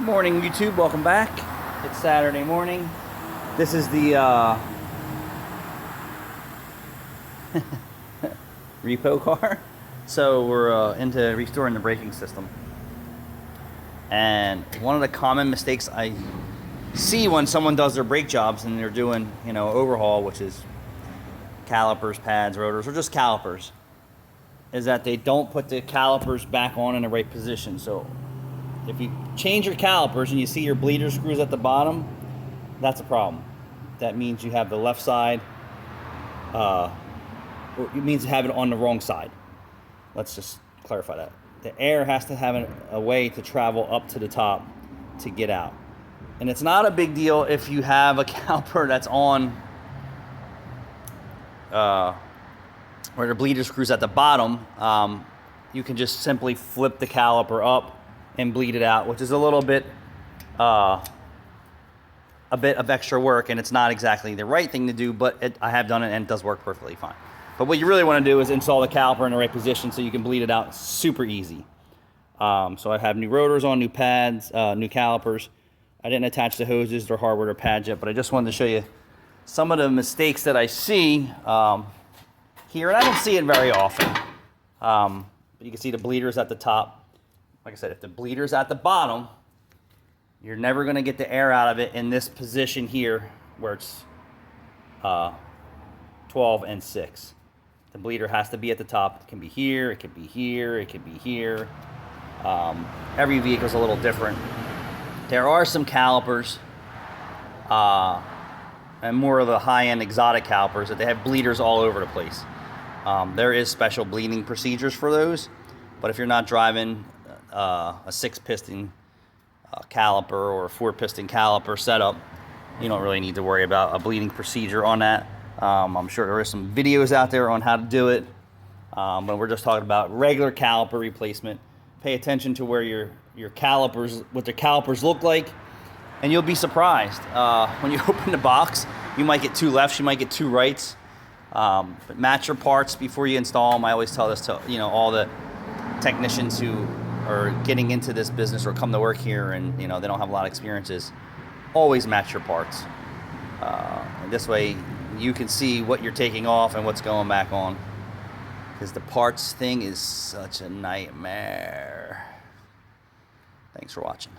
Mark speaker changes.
Speaker 1: Morning, YouTube. Welcome back. It's Saturday morning. This is the repo car. So we're into restoring the braking system. And one of the common mistakes I see when someone does their brake jobs and they're doing, overhaul, which is calipers, pads, rotors, or just calipers, is that they don't put the calipers back on in the right position. So if you change your calipers and you see your bleeder screws at the bottom, that's a problem. That means you have the left side, or it means you have it on the wrong side. Let's just clarify that. The air has to have a way to travel up to the top to get out. And it's not a big deal if you have a caliper that's on where the bleeder screws at the bottom. You can just simply flip the caliper up and bleed it out, which is a little bit of extra work, and it's not exactly the right thing to do, but I have done it and it does work perfectly fine. But what you really want to do is install the caliper in the right position so you can bleed it out super easy. So I have new rotors on, new pads, new calipers. I didn't attach the hoses or hardware or pads yet, but I just wanted to show you some of the mistakes that I see here, and I don't see it very often. But you can see the bleeders at the top. Like I said, if the bleeder's at the bottom, you're never going to get the air out of it in this position here where it's 12 and 6. The bleeder has to be at the top. It can be here, it can be here, it can be here. Every vehicle's a little different. There are some calipers, and more of the high-end exotic calipers, that they have bleeders all over the place. There is special bleeding procedures for those, but if you're not driving a 6-piston caliper or a 4-piston caliper setup, you don't really need to worry about a bleeding procedure on that. I'm sure there are some videos out there on how to do it, but we're just talking about regular caliper replacement. Pay attention to where your calipers, what the calipers look like, and you'll be surprised. When you open the box, you might get 2 lefts, you might get 2 rights, but match your parts before you install them. I always tell this to all the technicians who are getting into this business or come to work here and they don't have a lot of experiences. Always match your parts, and this way you can see what you're taking off and what's going back on, because the parts thing is such a nightmare. Thanks for watching.